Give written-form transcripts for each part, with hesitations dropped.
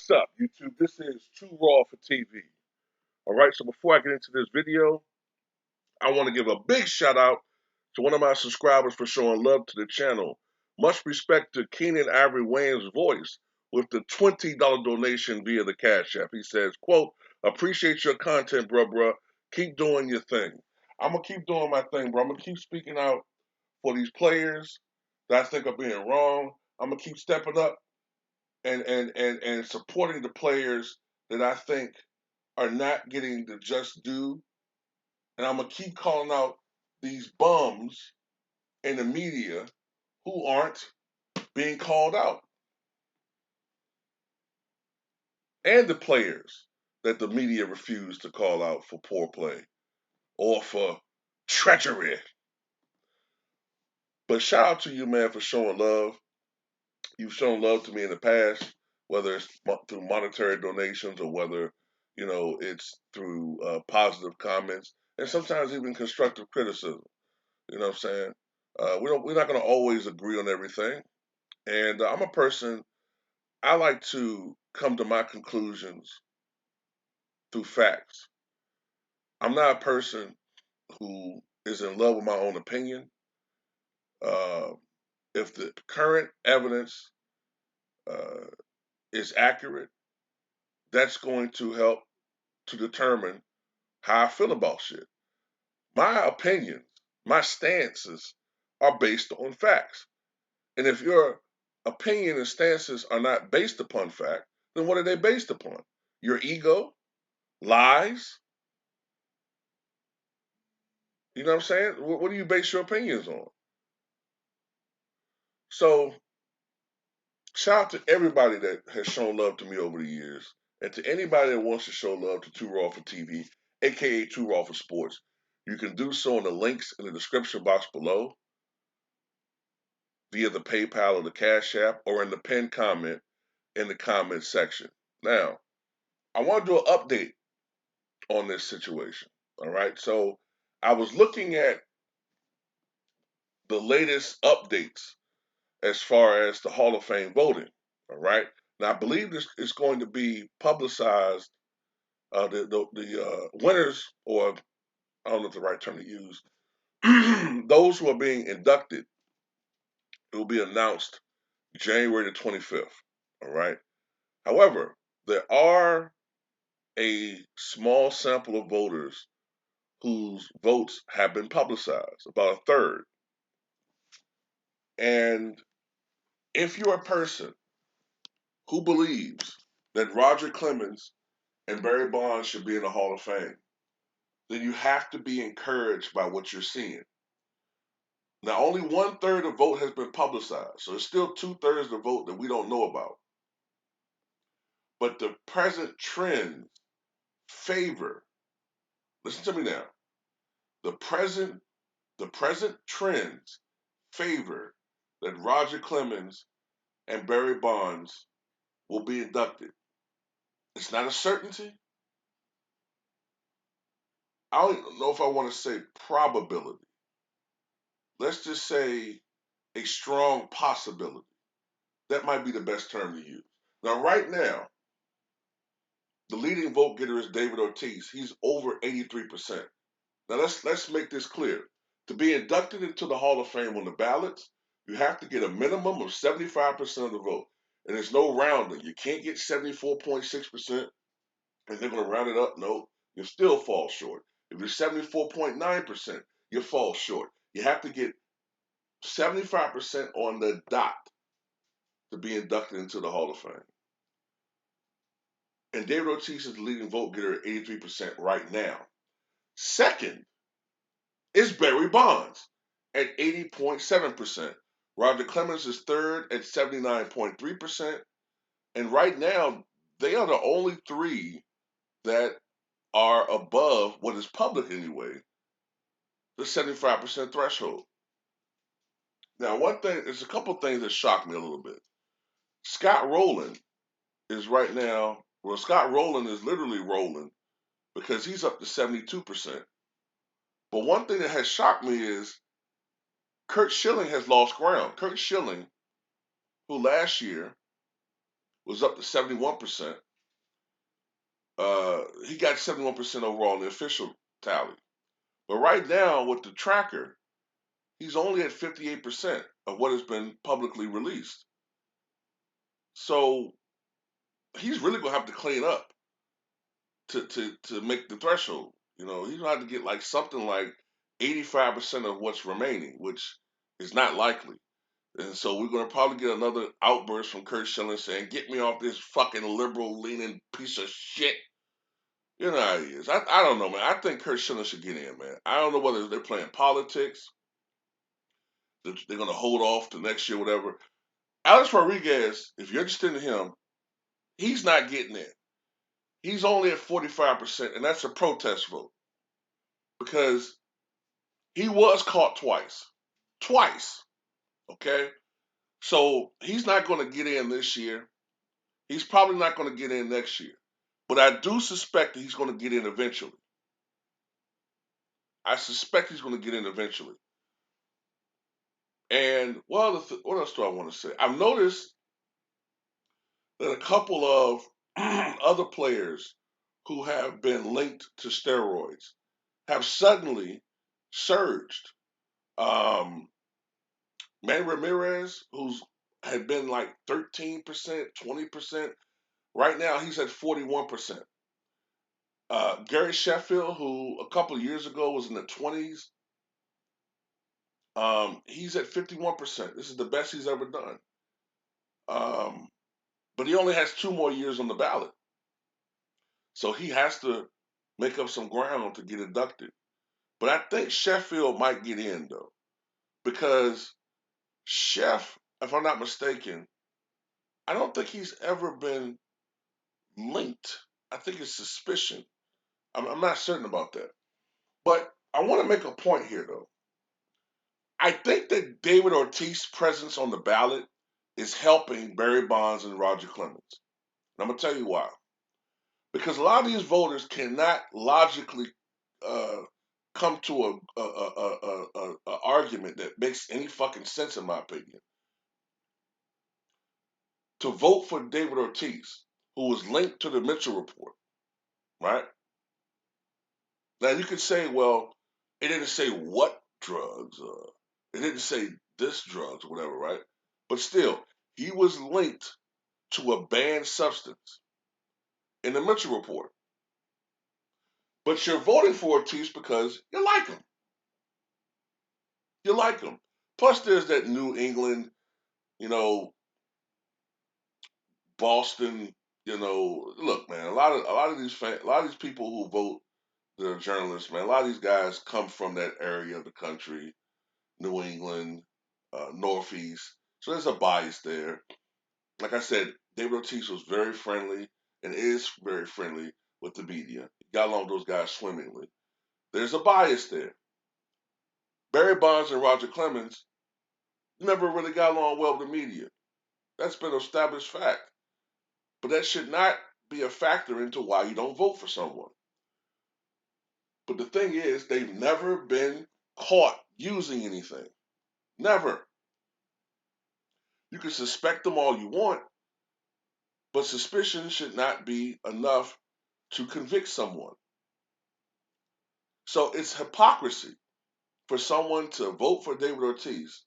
What's up, YouTube? This is Too Raw for TV. All right, so before I get into this video, I want to give a big shout out to one of my subscribers for showing love to the channel. Much respect to Keenan Ivory Wayne's voice with the $20 donation via the Cash App. He says, quote, appreciate your content, bruh. Keep doing your thing. I'm going to keep doing my thing, bro. I'm going to keep speaking out for these players that I think are being wrong. I'm going to keep stepping up and supporting the players that I think are not getting the just due. And I'm gonna keep calling out these bums in the media who aren't being called out. And the players that the media refuse to call out for poor play or for treachery. But shout out to you, man, for showing love. You've shown love to me in the past, whether it's through monetary donations or whether, it's through positive comments and sometimes even constructive criticism. You know what I'm saying? We're not going to always agree on everything. And I'm a person, I like to come to my conclusions through facts. I'm not a person who is in love with my own opinion. Uh, if the current evidence uh, is accurate, that's going to help to determine how I feel about shit. My opinions, my stances are based on facts. And if your opinion and stances are not based upon fact, then what are they based upon? Your ego? Lies? You know what I'm saying? What do you base your opinions on? So, shout out to everybody that has shown love to me over the years, and to anybody that wants to show love to Too Raw for TV, aka Too Raw for Sports. You can do so in the links in the description box below, via the PayPal or the Cash App, or in the pinned comment in the comment section. Now, I want to do an update on this situation. All right. So I was looking at the latest updates as far as the Hall of Fame voting. All right. Now I believe this is going to be publicized. The winners, or I don't know if the right term to use, those who are being inducted, it will be announced January the 25th. All right. However, there are a small sample of voters whose votes have been publicized, about a third. And if you're a person who believes that Roger Clemens and Barry Bonds should be in the Hall of Fame, then you have to be encouraged by what you're seeing. Now, only 1/3 of the vote has been publicized, so it's still 2/3 of the vote that we don't know about. But the present trends favor, listen to me now, the present trends favor that Roger Clemens and Barry Bonds will be inducted. It's not a certainty. I don't know if I want to say probability. Let's just say a strong possibility. That might be the best term to use. Now, right now, the leading vote getter is David Ortiz. He's over 83%. Now, let's make this clear. To be inducted into the Hall of Fame on the ballots, you have to get a minimum of 75% of the vote. And there's no rounding. You can't get 74.6%, and they're going to round it up. No, you still fall short. If you're 74.9%, you fall short. You have to get 75% on the dot to be inducted into the Hall of Fame. And David Ortiz is the leading vote getter at 83% right now. Second is Barry Bonds at 80.7%. Roger Clemens is third at 79.3%. And right now, they are the only three that are above what is public anyway, the 75% threshold. Now, there's a couple things that shocked me a little bit. Scott Rowland is right now, well, Scott Rowland is literally rolling because he's up to 72%. But one thing that has shocked me is Curt Schilling has lost ground. Curt Schilling, who last year was up to 71%. He got 71% overall in the official tally. But right now, with the tracker, he's only at 58% of what has been publicly released. So he's really gonna have to clean up to make the threshold. You know, he's gonna have to get like something like 85% of what's remaining, which is not likely. And so we're gonna probably get another outburst from Kurt Schilling saying, "Get me off this fucking liberal leaning piece of shit." You know how he is. I don't know, man. I think Kurt Schilling should get in, man. I don't know whether they're playing politics. They're gonna hold off to next year, whatever. Alex Rodriguez, if you're interested in him, he's not getting in. He's only at 45%, and that's a protest vote because he was caught twice. Twice. Okay? So he's not going to get in this year. He's probably not going to get in next year. But I do suspect that he's going to get in eventually. I suspect he's going to get in eventually. And what else do I want to say? I've noticed that a couple of other players who have been linked to steroids have suddenly surged. Manny Ramirez, who's had been like 13%, 20%, right now he's at 41%. Gary Sheffield, who a couple of years ago was in the 20s, he's at 51%. This is the best he's ever done. But he only has 2 more years on the ballot. So he has to make up some ground to get inducted. But I think Sheffield might get in, though, because Chef, if I'm not mistaken, I don't think he's ever been linked. I think it's suspicion. I'm not certain about that. But I want to make a point here, though. I think that David Ortiz's presence on the ballot is helping Barry Bonds and Roger Clemens. And I'm going to tell you why. Because a lot of these voters cannot logically come to a argument that makes any fucking sense, in my opinion. To vote for David Ortiz, who was linked to the Mitchell report, right? Now you could say, well, it didn't say what drugs, it didn't say this drugs, or whatever, right? But still, he was linked to a banned substance in the Mitchell report. But you're voting for Ortiz because you like him. You like him. Plus, there's that New England, you know, Boston, you know. Look, man, a lot of these people who vote, they're journalists, man. A lot of these guys come from that area of the country, New England, Northeast. So there's a bias there. Like I said, David Ortiz was very friendly and is very friendly with the media. He got along with those guys swimmingly. There's a bias there. Barry Bonds and Roger Clemens never really got along well with the media. That's been an established fact. But that should not be a factor into why you don't vote for someone. But the thing is, they've never been caught using anything. Never. You can suspect them all you want, but suspicion should not be enough to convict someone. So it's hypocrisy for someone to vote for David Ortiz,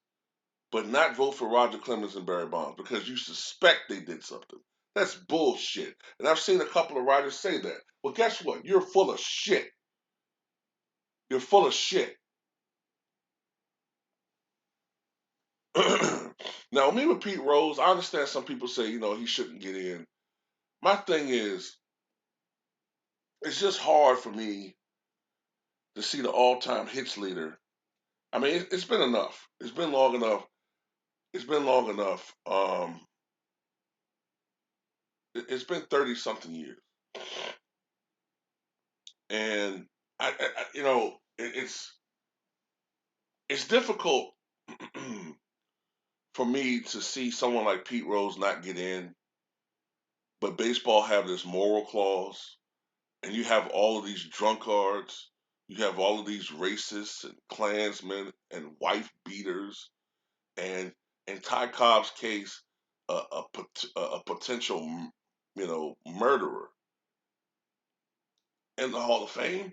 but not vote for Roger Clemens and Barry Bonds because you suspect they did something. That's bullshit. And I've seen a couple of writers say that. Well, guess what? You're full of shit. You're full of shit. Now, me with Pete Rose, I understand some people say, you know, he shouldn't get in. My thing is, it's just hard for me to see the all-time hits leader. I mean, it's been enough. It's been long enough. It's been long enough. It's been 30 something years, and you know, it's difficult for me to see someone like Pete Rose not get in, but baseball have this moral clause, and you have all of these drunkards, you have all of these racists and Klansmen and wife beaters, and in Ty Cobb's case, a potential, murderer in the Hall of Fame,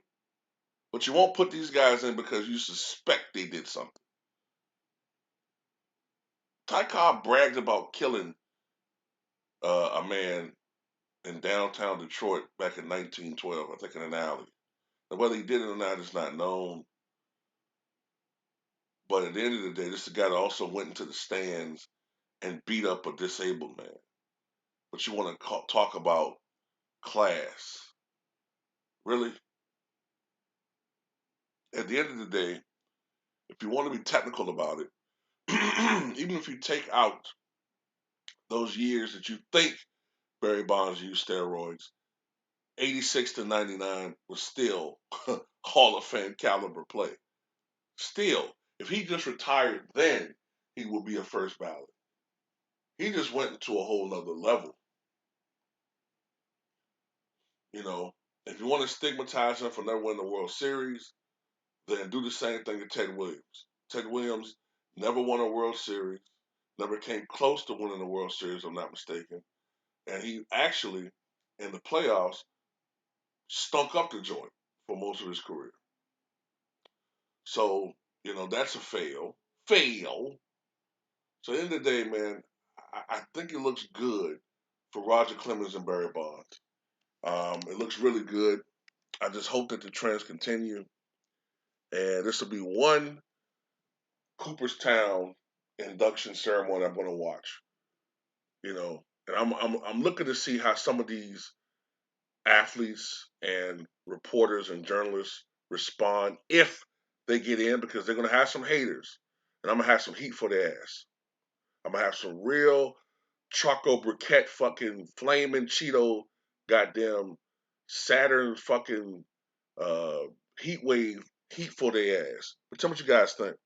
but you won't put these guys in because you suspect they did something. Ty Cobb bragged about killing a man in downtown Detroit back in 1912, I think in an alley. And whether he did it or not is not known. But at the end of the day, this is the guy that also went into the stands and beat up a disabled man. But you want to talk about class. Really? At the end of the day, if you want to be technical about it, even if you take out those years that you think Barry Bonds used steroids, 86 to 99 was still Hall of Fame caliber play. Still, if he just retired then, he would be a first ballot. He just went into a whole nother level. You know, if you want to stigmatize him for never winning the World Series, then do the same thing to Ted Williams. Ted Williams never won a World Series, never came close to winning a World Series, if I'm not mistaken. And he actually, in the playoffs, stunk up the joint for most of his career. So, that's a fail. Fail. So at the end of the day, man, I think it looks good for Roger Clemens and Barry Bonds. It looks really good. I just hope that the trends continue. And this will be one Cooperstown induction ceremony I'm going to watch. And I'm looking to see how some of these athletes and reporters and journalists respond if they get in, because they're going to have some haters, and I'm going to have some heat for their ass. I'm going to have some real Choco Briquette fucking flaming Cheeto goddamn Saturn fucking uh, heat wave heat for their ass. But tell me what you guys think.